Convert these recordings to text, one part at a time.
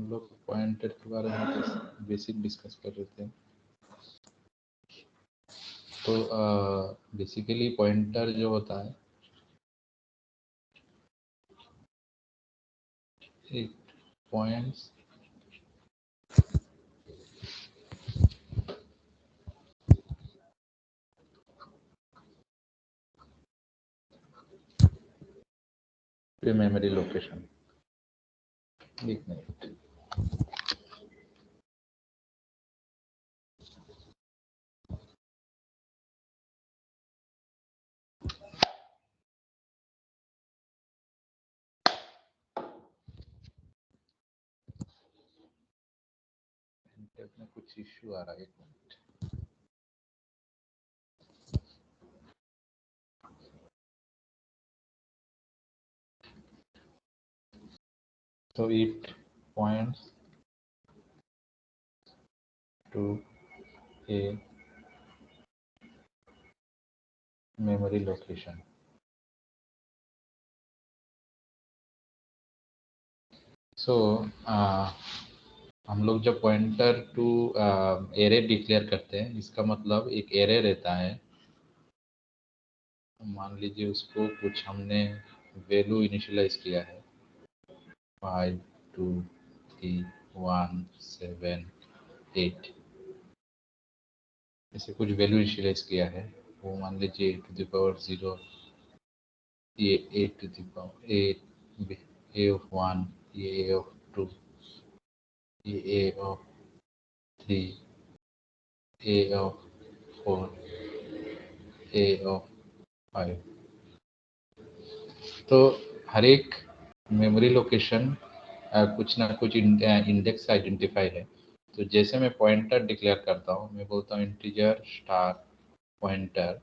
हम लोग पॉइंटर के बारे में बेसिक डिस्कस कर रहे थे। तो बेसिकली पॉइंटर जो होता है एक पॉइंट्स पे मेमोरी लोकेशन। एक मिनट, में कुछ इश्यू आ रहा है, एक minute. So it points to a memory location. So हम लोग जब पॉइंटर टू एरे डिक्लेयर करते हैं, इसका मतलब एक एरे रहता है। मान लीजिए उसको कुछ हमने वैल्यू इनिशियलाइज किया है 5 2 3 1 7 8, ऐसे कुछ वैल्यू इनिशियलाइज किया है। वो मान लीजिए टू द पावर 0, ये A to the power A of 1, ये ए ऑफ 2, ये A of 3, A of 4, A of 5। तो हर एक मेमोरी लोकेशन कुछ ना कुछ इंडेक्स आइडेंटिफाई है। तो जैसे मैं पॉइंटर डिक्लेयर करता हूँ, मैं बोलता हूँ इंटीजर स्टार पॉइंटर,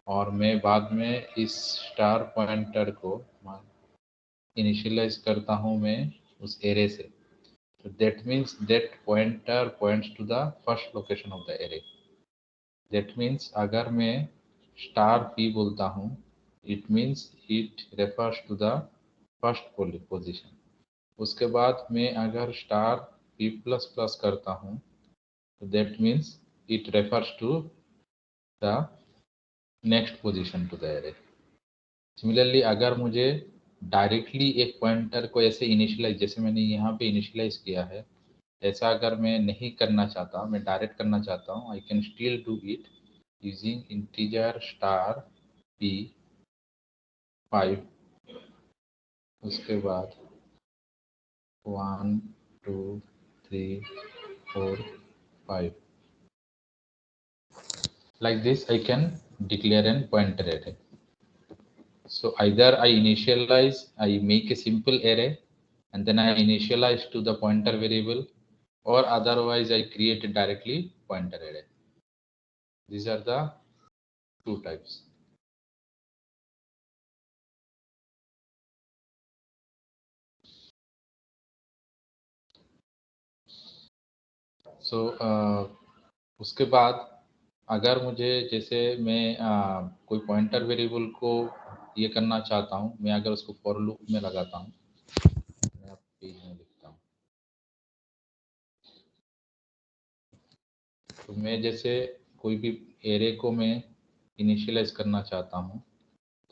और मैं बाद में इस स्टार पॉइंटर को इनिशियलाइज करता हूँ मैं उस एरे से। तो that means that pointer points to the first location of the array. That means अगर मैं स्टार पी बोलता हूँ, it means it refers to the first position. उसके बाद मैं अगर स्टार पी प्लस प्लस करता हूँ, तो that means it refers to the next position to the array. Similarly अगर मुझे डायरेक्टली एक पॉइंटर को ऐसे इनिशियलाइज, जैसे मैंने यहाँ पे इनिशियलाइज किया है, ऐसा अगर मैं नहीं करना चाहता, मैं डायरेक्ट करना चाहता हूँ, I can still do it using integer star P 5, उसके बाद 1 2 3 4 5। Like this I can declare an pointer array. So either I make a simple array and then I initialize to the pointer variable, or otherwise I create directly pointer array. These are the two types. So उसके बाद अगर मुझे, जैसे मैं कोई pointer variable को ये करना चाहता हूँ, मैं अगर उसको फॉर लूप में लगाता हूँ, मैं पेज में लिखता हूँ। तो मैं जैसे कोई भी एरे को मैं इनिशियलाइज करना चाहता हूँ,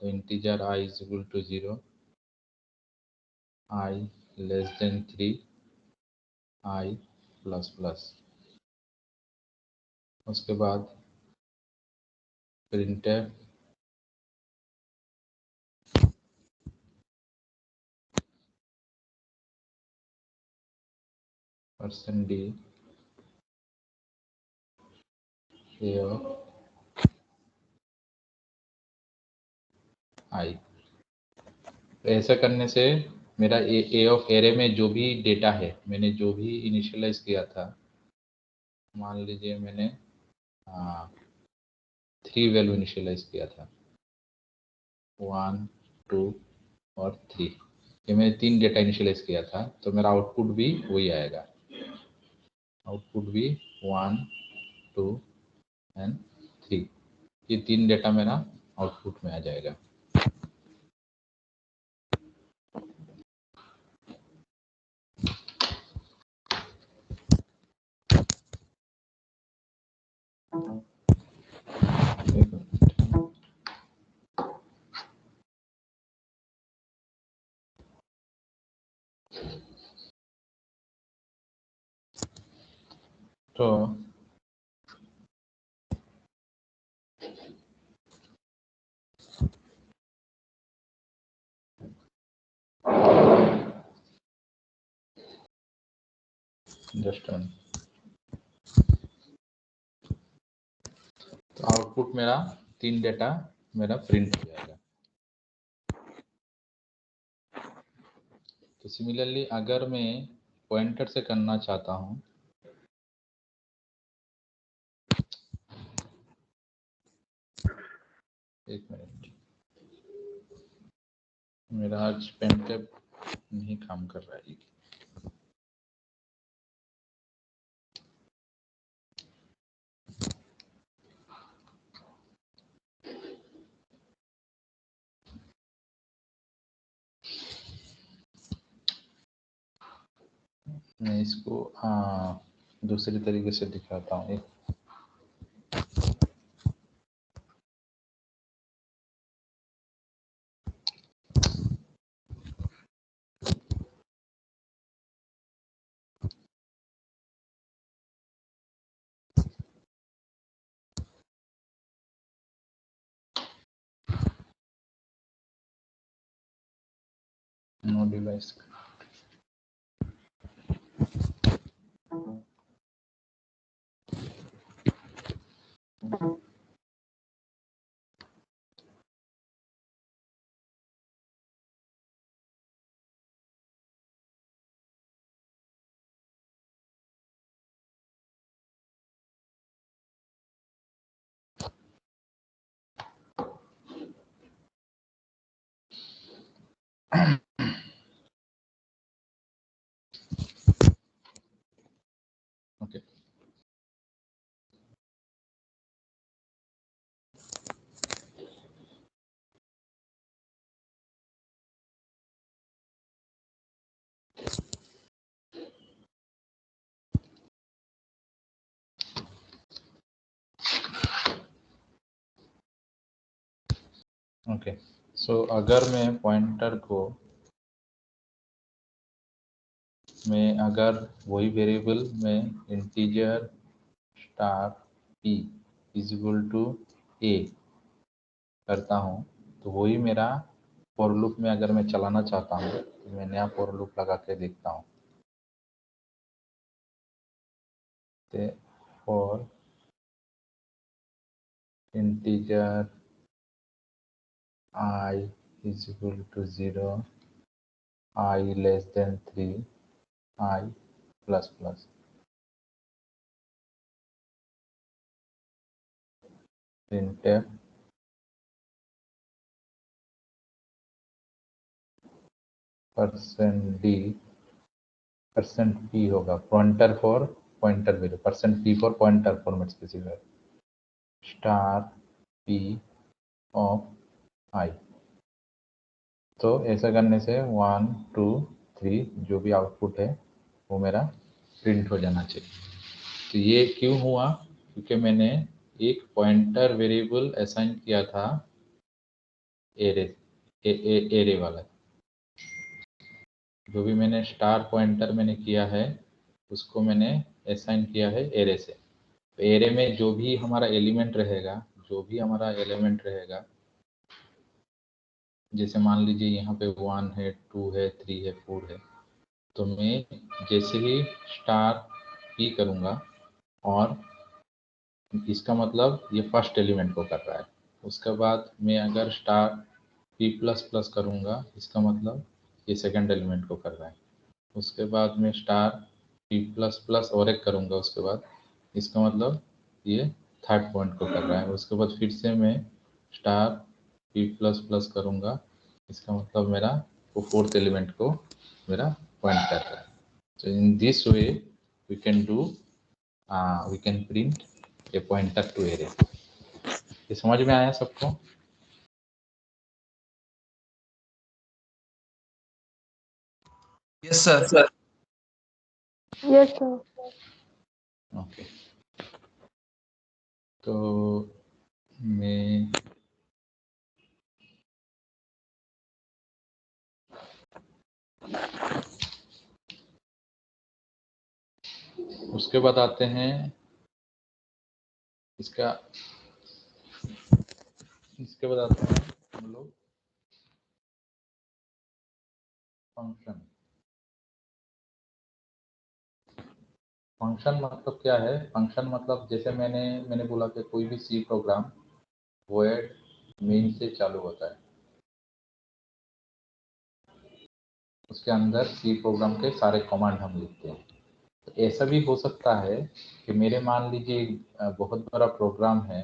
तो integer i is equal to 0, i less than 3, i plus plus. उसके बाद printf %d a of i। तो ऐसा करने से मेरा ए ऑफ एरे में जो भी डेटा है, मैंने जो भी इनिशियलाइज किया था, मान लीजिए मैंने 3 वैल्यू इनिशियलाइज किया था, 1 2 और 3, ये मैंने 3 डेटा इनिशियलाइज किया था, तो मेरा आउटपुट भी वही आएगा। आउटपुट भी 1 2 एंड 3, ये 3 डेटा मेरा आउटपुट में आ जाएगा। तो जस्ट तो आउटपुट मेरा 3 डेटा मेरा प्रिंट हो जाएगा। तो सिमिलरली अगर मैं पॉइंटर से करना चाहता हूँ, एक मिनट, मेरा आज पेन टैब नहीं काम कर रहा है। मैं इसको दूसरी तरीके से दिखाता हूँ। No device. Okay, okay. So अगर मैं पॉइंटर को मैं अगर वही वेरिएबल में integer star p is equal to a करता हूँ, तो वही मेरा फॉर लूप में अगर मैं चलाना चाहता हूँ तो मैं नया फॉर लूप लगा के देखता हूँ। For integer I is equal to 0, I less than 3, I plus plus। printf %d %p होगा pointer for pointer value, %p for pointer format specifier star p of i। तो ऐसा करने से 1 2 3 जो भी आउटपुट है वो मेरा प्रिंट हो जाना चाहिए। तो ये क्यों हुआ? क्योंकि मैंने एक पॉइंटर वेरिएबल असाइन किया था एरे वाला। जो भी मैंने स्टार पॉइंटर मैंने किया है उसको मैंने असाइन किया है एरे से। तो एरे में जो भी हमारा एलिमेंट रहेगा, जैसे मान लीजिए यहाँ पे 1 है, 2 है, 3 है, 4 है, तो मैं जैसे ही स्टार p करूँगा और इसका मतलब ये फर्स्ट एलिमेंट को कर रहा है, उसके बाद मैं अगर स्टार p प्लस प्लस करूँगा इसका मतलब ये सेकंड एलिमेंट को कर रहा है, उसके बाद मैं स्टार p प्लस प्लस और एक करूँगा उसके बाद, इसका मतलब ये थर्ड पॉइंट को कर रहा है, उसके बाद फिर से मैं स्टार p प्लस प्लस करूँगा, इसका मतलब मेरा वो फोर्थ एलिमेंट को मेरा पॉइंट कर रहा है। तो in this way we can do we can print a pointer to array. ये समझ में आया सबको? Yes sir. Yes sir. Okay, तो मैं उसके बाद आते हैं इसके बाद आते हैं हम लोग फंक्शन। फंक्शन मतलब क्या है? फंक्शन मतलब जैसे मैंने बोला कि कोई भी सी प्रोग्राम वॉइड मेन से चालू होता है, उसके अंदर सी प्रोग्राम के सारे कमांड हम लिखते हैं। तो ऐसा भी हो सकता है कि मेरे मान लीजिए बहुत बड़ा प्रोग्राम है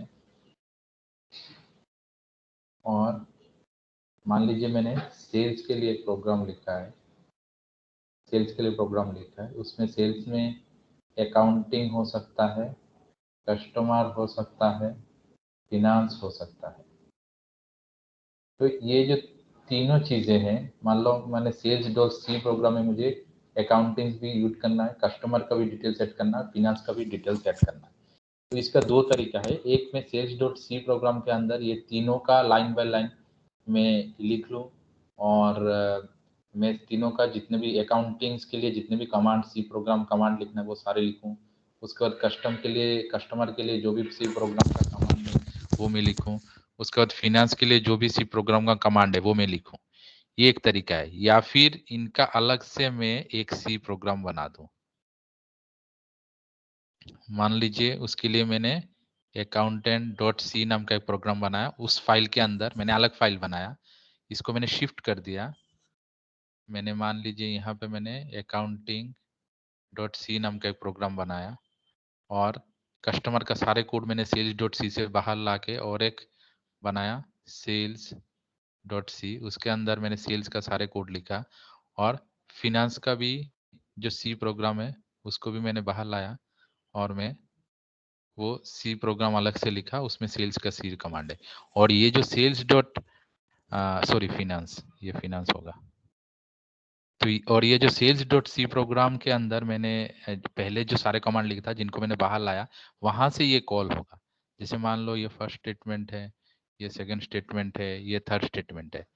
और मान लीजिए मैंने सेल्स के लिए एक प्रोग्राम लिखा है, उसमें सेल्स में अकाउंटिंग हो सकता है, कस्टमर हो सकता है, फिनांस हो सकता है। तो ये जो तीनों चीज़ें हैं, मान लो मैंने सेल्स डॉट सी प्रोग्राम में मुझे अकाउंटिंग भी यूज करना है, कस्टमर का भी डिटेल सेट करना है, फिनांस का भी डिटेल सेट करना है। तो इसका दो तरीका है, एक में सेल्स डॉट सी प्रोग्राम के अंदर ये तीनों का लाइन बाय लाइन में लिख लूँ और मैं तीनों का जितने भी अकाउंटिंग्स के लिए जितने भी कमांड सी प्रोग्राम कमांड लिखना है वो सारे लिखूँ। उसके बाद कस्टमर के लिए जो भी सी प्रोग्राम का कमांड है वो मैं लिखूँ। उसके बाद फिनांस के लिए जो भी सी प्रोग्राम का कमांड है वो मैं लिखूँ। ये एक तरीका है। या फिर इनका अलग से मैं एक सी प्रोग्राम बना दूं। मान लीजिए उसके लिए मैंने अकाउंटेंट डॉट सी नाम का एक प्रोग्राम बनाया, उस फाइल के अंदर मैंने अलग फाइल बनाया, इसको मैंने शिफ्ट कर दिया। मैंने मान लीजिए यहाँ पे मैंने अकाउंटिंग डॉट सी नाम का एक प्रोग्राम बनाया और कस्टमर का सारे कोड मैंने सेल्स डॉट सी से बाहर लाके और एक बनाया सेल्स डॉट सी, उसके अंदर मैंने सेल्स का सारे कोड लिखा और फिनांस का भी जो सी प्रोग्राम है उसको भी मैंने बाहर लाया और मैं वो सी प्रोग्राम अलग से लिखा, उसमें सेल्स का सी कमांड है। और ये जो सेल्स डॉट सॉरी फिनांस, ये फिनांस होगा। तो और ये जो सेल्स डॉट सी प्रोग्राम के अंदर मैंने पहले जो सारे कमांड लिखा था जिनको मैंने बाहर लाया, वहां से ये कॉल होगा। जैसे मान लो ये फर्स्ट स्टेटमेंट है, ये सेकंड स्टेटमेंट है, ये थर्ड स्टेटमेंट है।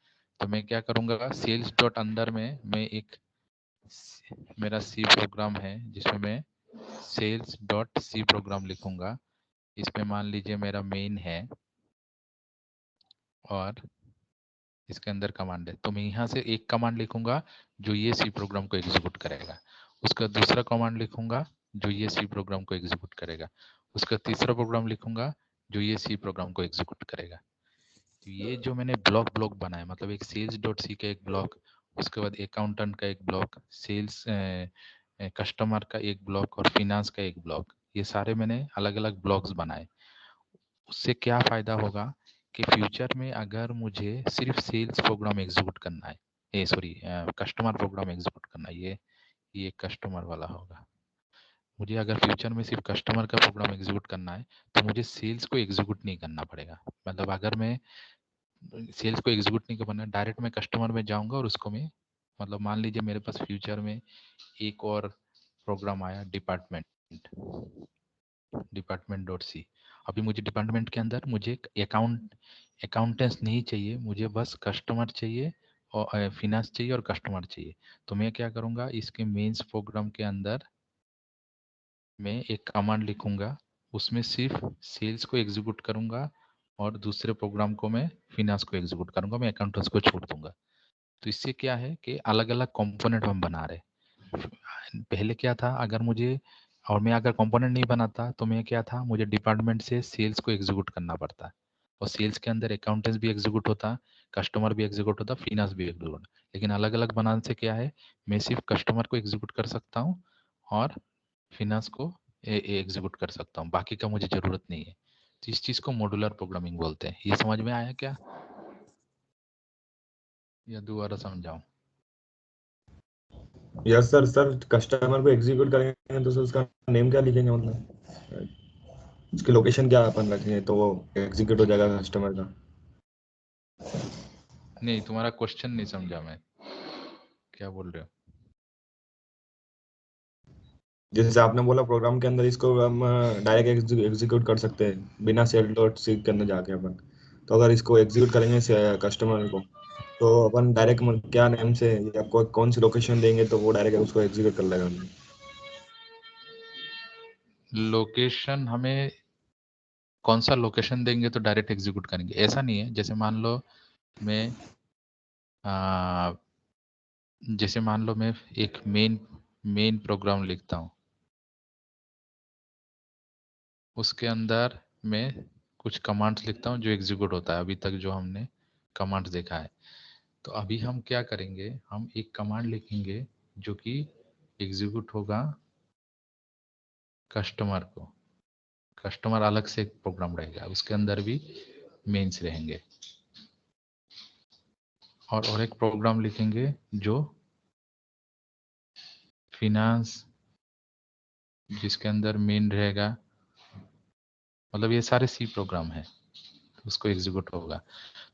तो मैं क्या करूंगा, सेल्स डॉट अंदर में मैं एक मेरा सी प्रोग्राम है जिसमें मैं सेल्स डॉट सी प्रोग्राम लिखूंगा। इसमें मान लीजिए मेरा मेन है और इसके अंदर कमांड है, तो मैं यहाँ से एक कमांड लिखूंगा जो ये सी प्रोग्राम को एग्जीक्यूट करेगा। उसका दूसरा कमांड लिखूंगा जो ये सी प्रोग्राम को एग्जीक्यूट करेगा। उसका तीसरा प्रोग्राम लिखूंगा जो ये सी प्रोग्राम को एग्जीक्यूट करेगा। तो ये जो मैंने ब्लॉक बनाया, मतलब एक सेल्स डॉट सी का एक ब्लॉक, उसके बाद अकाउंटेंट का एक ब्लॉक, सेल्स कस्टमर का एक ब्लॉक और फिनांस का एक ब्लॉक, ये सारे मैंने अलग अलग ब्लॉक्स बनाए। उससे क्या फायदा होगा कि फ्यूचर में अगर मुझे सिर्फ सेल्स प्रोग्राम एग्जीक्यूट करना है, कस्टमर प्रोग्राम एग्जीक्यूट करना है, ये कस्टमर वाला होगा। मुझे अगर फ्यूचर में सिर्फ कस्टमर का प्रोग्राम एग्जीक्यूट करना है तो मुझे सेल्स को एग्जीक्यूट नहीं करना पड़ेगा। मतलब अगर मैं सेल्स को एग्जीक्यूट नहीं करना, डायरेक्ट मैं कस्टमर में जाऊंगा और उसको मैं, मतलब मान लीजिए मेरे पास फ्यूचर में एक और प्रोग्राम आया डिपार्टमेंट डॉट सी। अभी मुझे डिपार्टमेंट के अंदर मुझे अकाउंटेंट्स नहीं चाहिए, मुझे बस कस्टमर चाहिए और फिनांस चाहिए और कस्टमर चाहिए। तो मैं क्या करूंगा, इसके मेंस प्रोग्राम के अंदर मैं एक कमांड लिखूंगा, उसमें सिर्फ सेल्स को एग्जीक्यूट करूंगा और दूसरे प्रोग्राम को मैं फिनांस को एग्जीक्यूट करूंगा, मैं अकाउंटेंट्स को छोड़ दूंगा। तो इससे क्या है कि अलग अलग कंपोनेंट हम बना रहे। पहले क्या था, अगर मुझे और मैं अगर कंपोनेंट नहीं बनाता तो मैं क्या था, मुझे डिपार्टमेंट से सेल्स को एग्जीक्यूट करना पड़ता और सेल्स के अंदर अकाउंटेंट्स भी एग्जीक्यूट होता, कस्टमर भी एग्जीक्यूट होता, फिनांस भी एग्जीक्यूट। लेकिन अलग अलग बनाने से क्या है, मैं सिर्फ कस्टमर को एग्जीक्यूट कर सकता हूँ और फिनांस को एग्जीक्यूट कर सकता हूँ, बाकी का मुझे जरूरत नहीं है। तो इस चीज को मॉड्यूलर प्रोग्रामिंग बोलते हैं। ये समझ में आया क्या, या दोबारा समझाऊं? Yes sir. सर कस्टमर को एग्जीक्यूट करेंगे तो सर उसका नेम क्या लिखेंगे, मतलब उसकी लोकेशन क्या अपन रखेंगे तो वो एग्जीक्यूट हो जाएगा कस्टमर का? नहीं, तुम्हारा क्वेश्चन नहीं समझा मैं, क्या बोल रहे हो? जैसे आपने बोला प्रोग्राम के अंदर इसको हम डायरेक्ट एग्जीक्यूट कर सकते हैं बिना सेल डॉट सी के अंदर जाके अपन। तो अगर इसको एग्जीक्यूट करेंगे कस्टमर को तो अपन डायरेक्ट क्या नेम से या कौन सी लोकेशन देंगे तो वो डायरेक्ट उसको एग्जीक्यूट कर लेगा। लोकेशन हमें कौन सा लोकेशन देंगे तो डायरेक्ट एग्जीक्यूट करेंगे, ऐसा नहीं है। मैं आ, जैसे मान लो मैं एक मेन प्रोग्राम लिखता हूँ, उसके अंदर मैं कुछ कमांड्स लिखता हूँ जो एग्जीक्यूट होता है, अभी तक जो हमने कमांड्स देखा है। तो अभी हम क्या करेंगे, हम एक कमांड लिखेंगे जो कि एग्जीक्यूट होगा कस्टमर को। कस्टमर अलग से एक प्रोग्राम रहेगा, उसके अंदर भी मेंस रहेंगे। और एक प्रोग्राम लिखेंगे जो फिनांस, जिसके अंदर मेन रहेगा, मतलब ये सारे सी प्रोग्राम है, तो उसको एग्जीक्यूट होगा।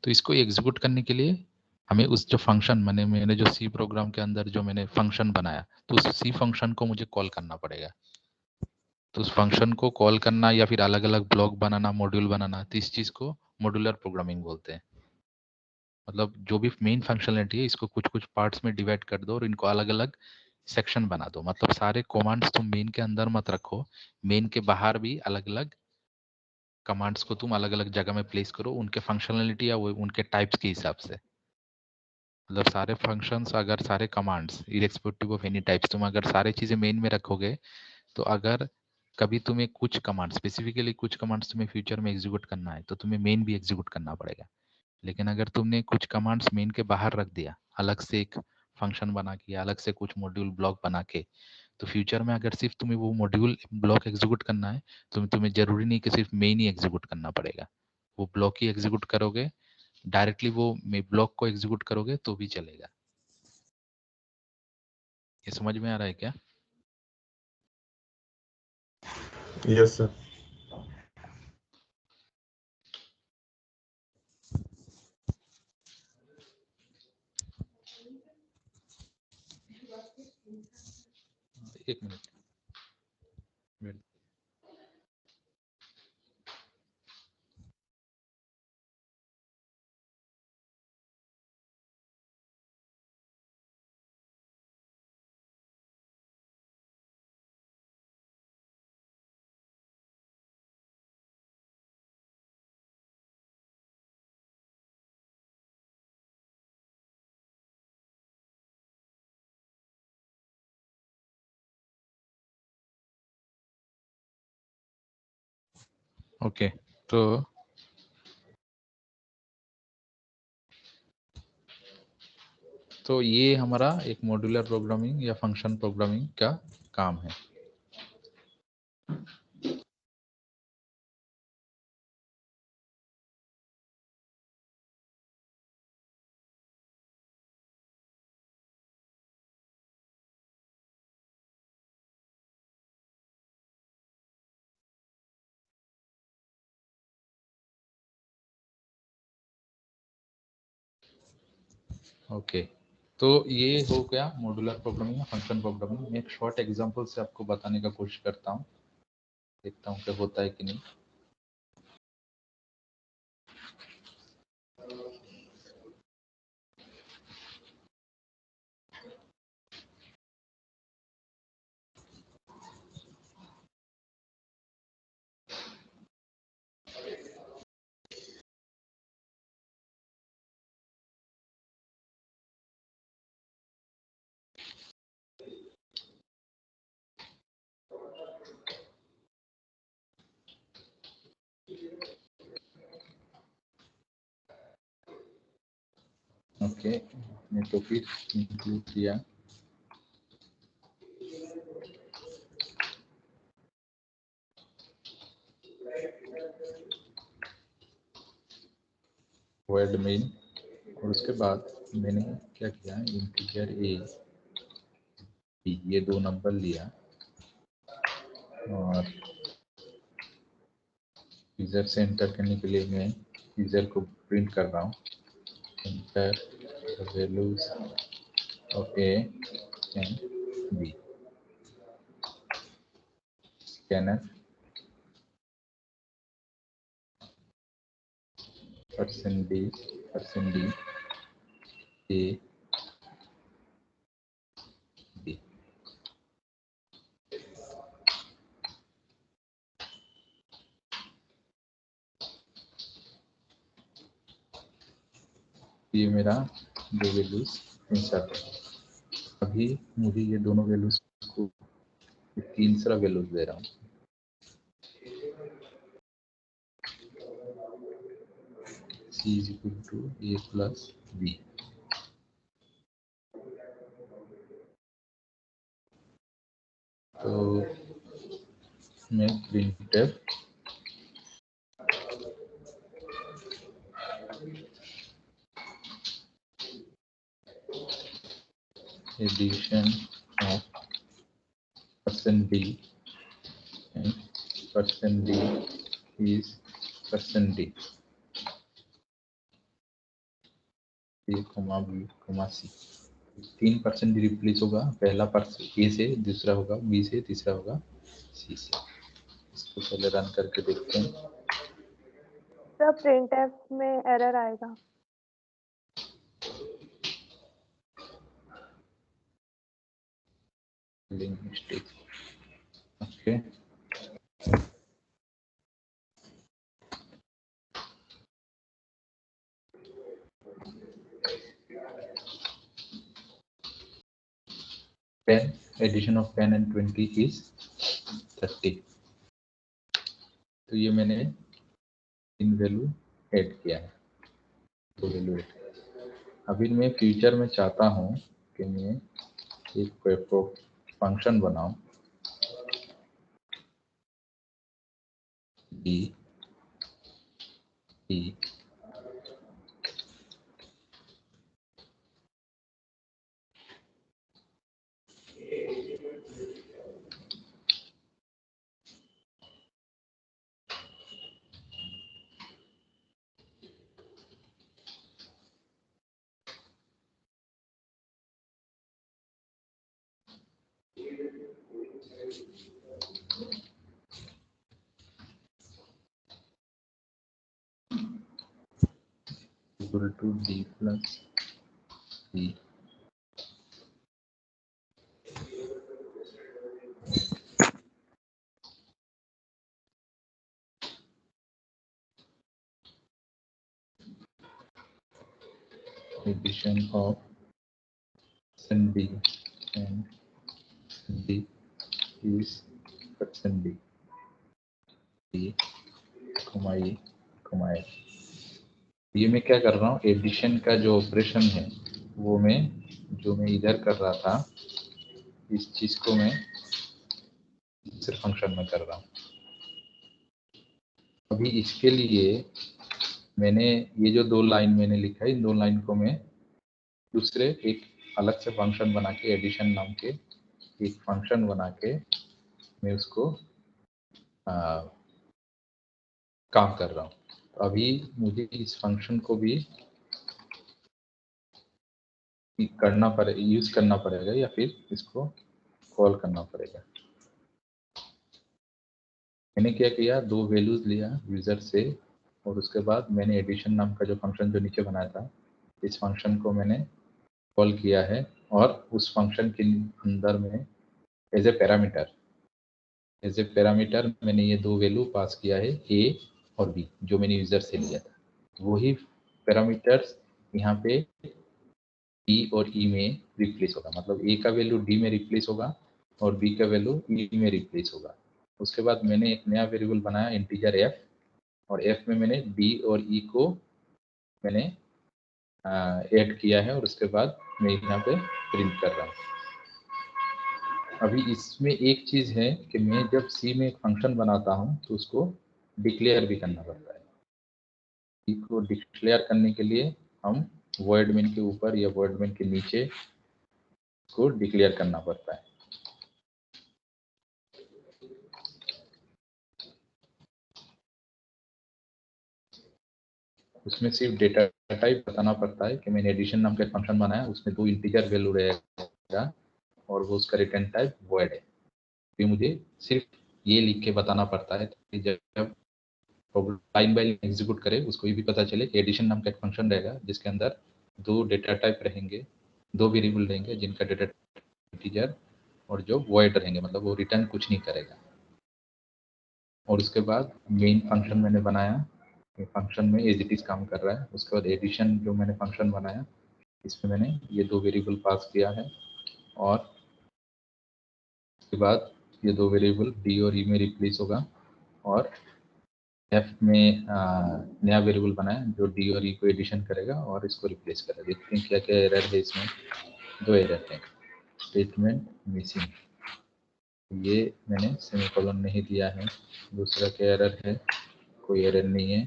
तो इसको एग्जीक्यूट करने के लिए हमें उस जो फंक्शन मैंने जो सी प्रोग्राम के अंदर जो मैंने फंक्शन बनाया, तो उस सी फंक्शन को मुझे कॉल करना पड़ेगा। तो उस फंक्शन को कॉल करना या फिर अलग अलग ब्लॉक बनाना, मॉड्यूल बनाना, तो इस चीज को मॉड्यूलर प्रोग्रामिंग बोलते हैं। मतलब जो भी मेन फंक्शनलिटी है, इसको कुछ कुछ पार्ट्स में डिवाइड कर दो और इनको अलग अलग सेक्शन बना दो। मतलब सारे कमांड्स तुम मेन के अंदर मत रखो, मेन के बाहर भी अलग अलग कमांड्स को तुम अलग अलग जगह में प्लेस करो, उनके फंक्शनलिटी या वो उनके टाइप्स के हिसाब से। मतलब सारे फंक्शंस, अगर सारे commands irrespective of any types, तुम अगर सारे चीजें मेन में रखोगे, तो अगर कभी तुम्हें कुछ कमांड, स्पेसिफिकली कुछ कमांड्स तुम्हें फ्यूचर में एग्जीक्यूट करना है, तो तुम्हें मेन भी एग्जीक्यूट करना पड़ेगा। लेकिन अगर तुमने कुछ कमांड्स मेन के बाहर रख दिया, अलग से एक फंक्शन बना के, अलग से कुछ मॉड्यूल ब्लॉक बना के, तो फ्यूचर में अगर सिर्फ तुम्हें वो मॉड्यूल ब्लॉक एग्जीक्यूट करना है, तो तुम्हें जरूरी नहीं कि सिर्फ मेन ही एग्जीक्यूट करना पड़ेगा। वो ब्लॉक ही एग्जीक्यूट करोगे, डायरेक्टली वो ब्लॉक को एग्जीक्यूट करोगे तो भी चलेगा। ये समझ में आ रहा है क्या? Yes sir. एक मिनट वेट। ओके, तो ये हमारा एक मॉड्यूलर प्रोग्रामिंग या फंक्शन प्रोग्रामिंग का काम है। ओके, तो ये हो गया मॉड्यूलर प्रोग्रामिंग या फंक्शन प्रोग्रामिंग। मैं एक शॉर्ट एग्जांपल से आपको बताने का कोशिश करता हूँ, देखता हूँ कि होता है कि नहीं। ओके, मैं तो फिर इंक्लूड किया। वर्ड मेन, और उसके बाद मैंने क्या किया, इंटीजर ए बी, ये दो नंबर लिया और यूजर से एंटर करने के लिए मैं यूजर को प्रिंट कर रहा हूँ। Enter the values of A and B. Scanner %d a b। ये मेरा दो वैल्यूज इंसर्ट है। अभी मुझे ये दोनों वैल्यूज को तीसरा वैल्यूज दे रहा हूँ। C is equal to A plus B। तो मैं printf addition of %d and %d is %d A, B, C। 3% replace होगा, पहला पर्सन ए से, दूसरा होगा बी से, तीसरा होगा सी से। इसको पहले रन करके देखते हैं। सर प्रिंटफ में एरर आएगा। Mistake. Okay, ten, addition of 10 and 20 is 30। तो ये मैंने इन वैल्यू ऐड किया है, दो वैल्यू ऐड। अभी मैं फ्यूचर में चाहता हूँ कि मैं एक फंक्शन बनाऊं D E equal to D plus E. Addition of %d and d is %d e, e, ये मैं क्या कर रहा हूँ, एडिशन का जो ऑपरेशन है वो मैं इधर कर रहा था, इस चीज को मैं सिर्फ फंक्शन में कर रहा हूँ। अभी इसके लिए मैंने ये जो दो लाइन मैंने लिखा है, इन दो लाइन को मैं दूसरे एक अलग से फंक्शन बना के, एडिशन नाम के एक फंक्शन बना के मैं उसको काम कर रहा हूँ। तो अभी मुझे इस फंक्शन को भी यूज करना पड़ेगा या फिर इसको कॉल करना पड़ेगा। मैंने क्या किया, दो वैल्यूज लिया यूजर से और उसके बाद मैंने एडिशन नाम का जो फंक्शन जो नीचे बनाया था, इस फंक्शन को मैंने कॉल किया है और उस फंक्शन के अंदर में एज ए पैरामीटर मैंने ये दो वैल्यू पास किया है, ए और बी, जो मैंने यूजर से लिया था। वही पैरामीटर्स यहाँ पे डी और ई में रिप्लेस होगा, मतलब ए का वैल्यू डी में रिप्लेस होगा और बी का वैल्यू ई में रिप्लेस होगा। उसके बाद मैंने एक नया वेरिएबल बनाया इंटीजर एफ, और एफ में मैंने डी और ई को मैंने ऐड किया है और उसके बाद मैं यहाँ पे प्रिंट कर रहा हूँ। अभी इसमें एक चीज़ है कि मैं जब सी में एक फंक्शन बनाता हूँ तो उसको डिक्लेयर भी करना पड़ता है। सी को डिक्लेयर करने के लिए हम वॉइड मेन के ऊपर या वॉइड मेन के नीचे को डिक्लेयर करना पड़ता है। उसमें सिर्फ डेटा टाइप बताना पड़ता है कि मैंने एडिशन नाम का फंक्शन बनाया, उसमें दो इंटीजर वैल्यू रहेगा और वो उसका रिटर्न टाइप वॉइड है। तो मुझे सिर्फ ये लिख के बताना पड़ता है कि जब लाइन बाय लाइन एग्जीक्यूट करे उसको ये भी पता चले कि एडिशन नाम का एक फंक्शन रहेगा जिसके अंदर दो डेटा टाइप रहेंगे, दो वेरिएबल रहेंगे जिनका डेटा इंटीजर और जो वॉइड रहेंगे, मतलब वो रिटर्न कुछ नहीं करेगा। और उसके बाद मेन फंक्शन मैंने बनाया फंक्शन में एज इट इज काम कर रहा है। उसके बाद एडिशन जो मैंने फंक्शन बनाया, इसमें मैंने ये 2 वेरिएबल पास किया है, और उसके बाद ये 2 वेरिएबल डी और ई में रिप्लेस होगा, और एफ में नया वेरिएबल बनाया जो डी और ई को एडिशन करेगा और इसको रिप्लेस करेगा। देखते हैं क्या क्या एरर है इसमें। 2 एरर है। स्टेटमेंट मिसिंग, ये मैंने सेमीकोलन नहीं दिया है। दूसरा क्या एरर है, कोई एरर नहीं है।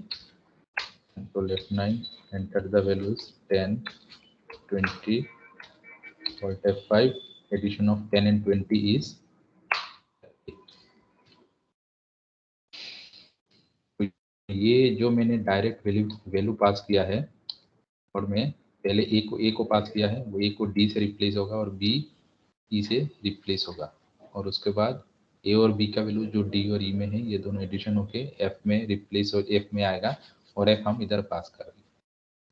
Control F9, enter the values 10, 20, Alt F5, addition of 10 and 20 is 8। ये जो मैंने डायरेक्ट वैल्यू पास किया है, और मैं पहले ए को पास किया है, वो ए को डी से रिप्लेस होगा और बी ई से रिप्लेस होगा, और उसके बाद ए और बी का वैल्यू जो डी और ई में है, ये दोनों एडिशन होके एफ में रिप्लेस हो, एफ में आएगा, और एफ हम इधर पास करेंगे।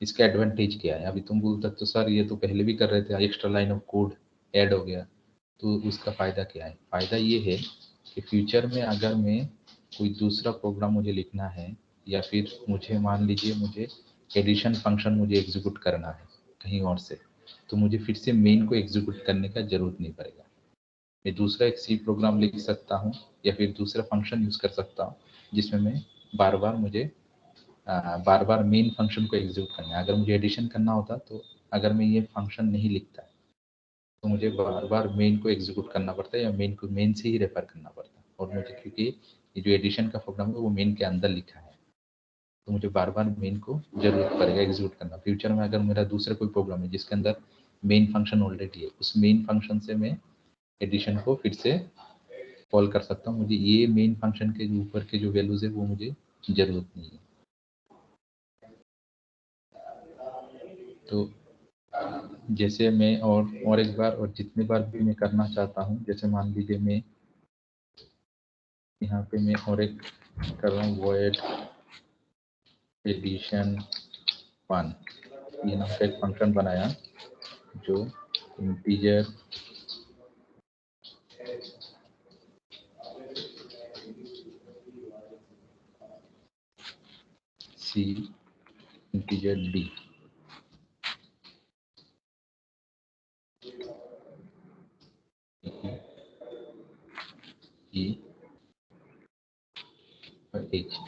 इसका एडवांटेज क्या है? अभी तुम बोलते तो सर ये तो पहले भी कर रहे थे, extra line of code add हो गया, तो उसका फ़ायदा क्या है? फ़ायदा ये है कि फ्यूचर में अगर मैं कोई दूसरा प्रोग्राम मुझे लिखना है, या फिर मुझे मान लीजिए मुझे एडिशन फंक्शन मुझे एग्जीक्यूट करना है कहीं और से, तो मुझे फिर से मेन को एग्जीक्यूट करने का ज़रूरत नहीं पड़ेगा। मैं दूसरा एक सी प्रोग्राम लिख सकता हूँ, या फिर दूसरा फंक्शन यूज़ कर सकता हूँ, जिसमें मैं बार बार मेन फंक्शन को एग्जीक्यूट करना है। अगर मुझे एडिशन करना होता, तो अगर मैं ये फंक्शन नहीं लिखता तो मुझे बार बार मेन को एग्जीक्यूट करना पड़ता है, या मेन को मेन से ही रेफर करना पड़ता है, और मुझे क्योंकि ये जो एडिशन का प्रोग्राम है वो मेन के अंदर लिखा है, तो मुझे बार बार मेन को जरूरत पड़ेगा एग्जीक्यूट करना। फ्यूचर में अगर मेरा दूसरा कोई प्रोग्राम है जिसके अंदर मेन फंक्शन ऑलरेडी है, उस मेन फंक्शन से मैं एडिशन को फिर से कॉल कर सकता हूँ। मुझे ये मेन फंक्शन के ऊपर के जो वैल्यूज है वो मुझे जरूरत नहीं है। तो जैसे मैं और एक बार और जितनी बार भी मैं करना चाहता हूँ, जैसे मान लीजिए मैं यहाँ पे मैं और एक कर रहा हूँ वॉइड एडिशन 1, ये नाम का एक फंक्शन बनाया जो integer C integer D E और H,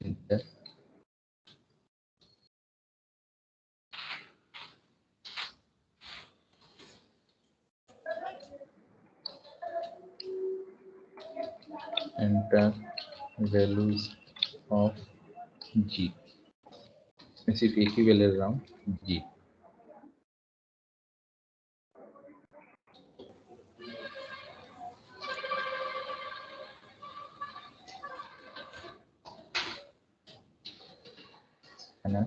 inter enter values of G. मैं सिर्फ एक ही वैल्यू ले रहा हूँ, जी। है ना?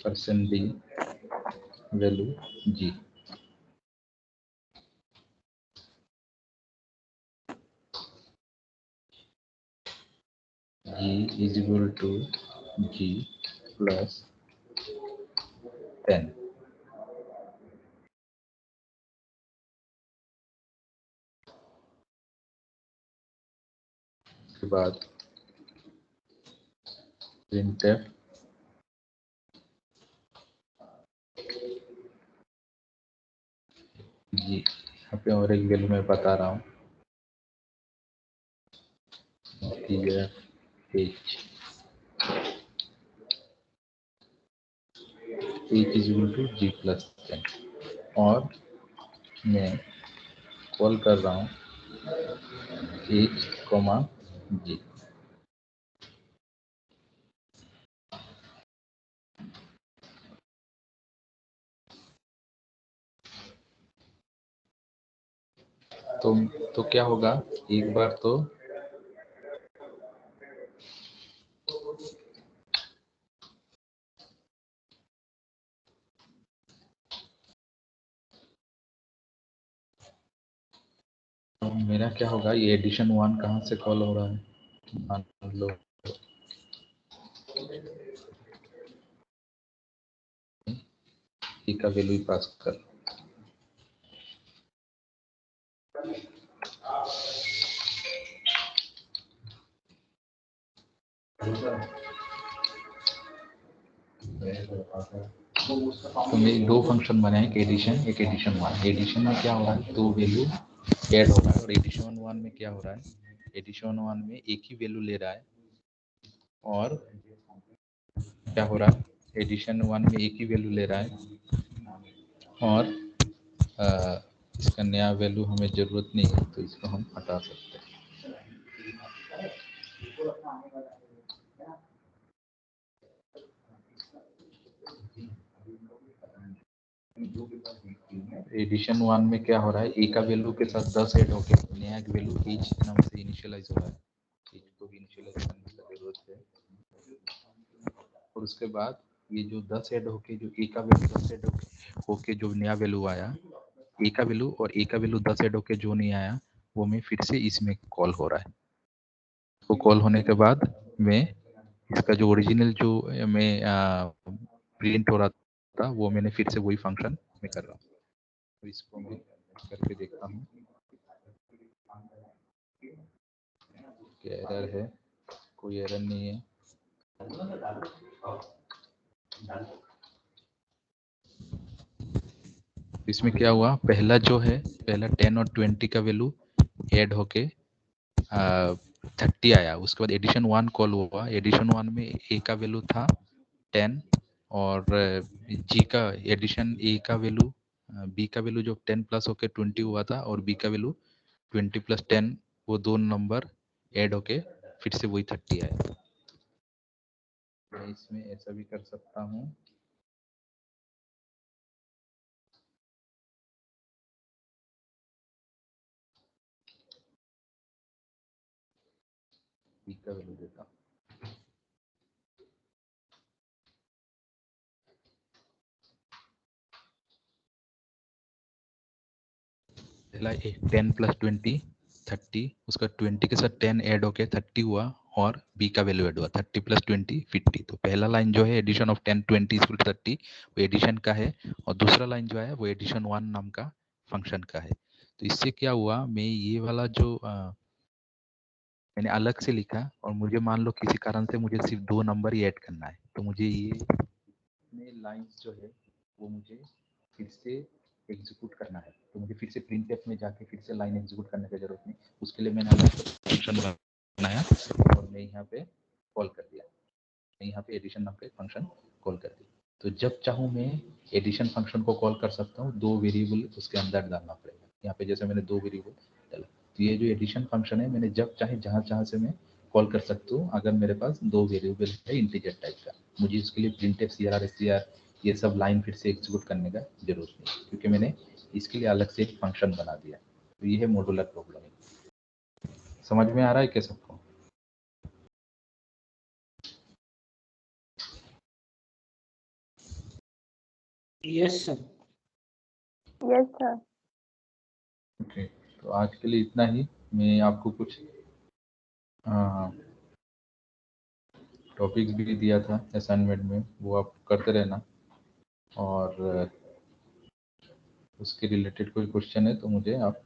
Percent D value G, G is equal to G plus 10। उसके बाद printf जी, यहाँ पे और एक वैल्यू मैं बता रहा हूँ, integer h is equal to G plus 10, और मैं कॉल कर रहा हूँ h कॉमा जी। तो क्या होगा, एक बार तो मेरा क्या होगा, ये एडिशन 1 कहाँ से कॉल हो रहा है? मान लो ए का वैल्यू ही पास कर। तो मेरे दो फंक्शन बने हैं, एक एडिशन वन। एडिशन में क्या हो रहा है, दो वैल्यू ऐड हो रहा है, और एडिशन वन में क्या हो रहा है, एडिशन वन में एक ही वैल्यू ले रहा है, और क्या हो रहा है, एडिशन वन में एक ही वैल्यू ले रहा है, और इसका नया वैल्यू हमें जरूरत नहीं है, तो इसको हम हटा सकते हैं। एडिशन वन में क्या हो रहा है, ए का वैल्यू के साथ 10 ऐड होके नया एक वैल्यू एच नाम से इनिशियलाइज हो रहा है। एच को भी इनिशियलाइज करने की जरूरत है, और उसके बाद ये जो 10 ऐड होके, जो ए का वैल्यू 10 ऐड होके जो नया वैल्यू आया, ए का वैल्यू और ए का वैल्यू 10 ऐड होके जो नहीं आया, वो मैं फिर से इसमें कॉल हो रहा है। तो कॉल होने के बाद मैं इसका जो ओरिजिनल जो मैं प्रिंट हो रहा था, वो मैंने फिर से वही फंक्शन में कर रहा हूँ। तो इसको मैं करके देखता हूँ, क्या एरर है, कोई एरर नहीं है। इसमें क्या हुआ, पहला जो है, पहला 10 और 20 का वैल्यू ऐड होके 30 आया। उसके बाद एडिशन वन कॉल हुआ, एडिशन वन में ए का वैल्यू था 10, और जी का एडिशन ए का वैल्यू, बी का वैल्यू जो 10 प्लस होके 20 हुआ था, और बी का वैल्यू 20 प्लस 10, वो दो नंबर ऐड होके फिर से वही 30 आया। मैं इसमें ऐसा भी कर सकता हूँ, बी का वैल्यू देता हूँ, पहला 10 प्लस 20 30, उसका 20 के साथ 10 ऐड होके 30 हुआ, और बी का वैल्यू ऐड हुआ 30 प्लस 20 50। तो पहला लाइन जो है एडिशन ऑफ 10 20 इक्वल 30, वो एडिशन का है, और दूसरा लाइन जो है वो एडिशन वन नाम का फंक्शन का है। तो इससे क्या हुआ, मैं ये वाला जो मैंने अलग से लिखा, और मुझे मान लो किसी कारण से मुझे सिर्फ दो नंबर ही ऐड करना है, तो मुझे ये लाइंस जो है वो मुझे फिर से एग्जीक्यूट करना है। तो मुझे फिर से प्रिंटफ में जाके फिर से लाइन एग्जीक्यूट करने की जरूरत नहीं, उसके लिए मैंने अलग फंक्शन बनाया, और मैं यहाँ पे कॉल कर दिया, मैं यहाँ पे एडिशन नाम का एक फंक्शन कॉल कर दिया। तो जब चाहूँ मैं एडिशन फंक्शन को कॉल कर सकता हूँ, दो वेरिएबल उसके अंदर डालना पड़ेगा। यहाँ पे जैसे मैंने दो वेरिएबल डाला, तो ये जो एडिशन फंक्शन है, मैंने जब चाहे जहाँ से मैं कॉल कर सकता हूँ, अगर मेरे पास दो वेरिएबल है इंटीजर टाइप का। मुझे इसके लिए प्रिंटफ CR STR ये सब लाइन फिर से एग्जीक्यूट करने का जरूरत नहीं, क्योंकि मैंने इसके लिए अलग से एक फंक्शन बना दिया। तो ये है मॉड्यूलर प्रोग्रामिंग। समझ में आ रहा है क्या सबको? Yes sir. Yes sir. Okay, तो आज के लिए इतना ही। मैं आपको कुछ टॉपिक्स भी दिया था असाइनमेंट में, वो आप करते रहना, और उसके रिलेटेड कोई क्वेश्चन है तो मुझे आप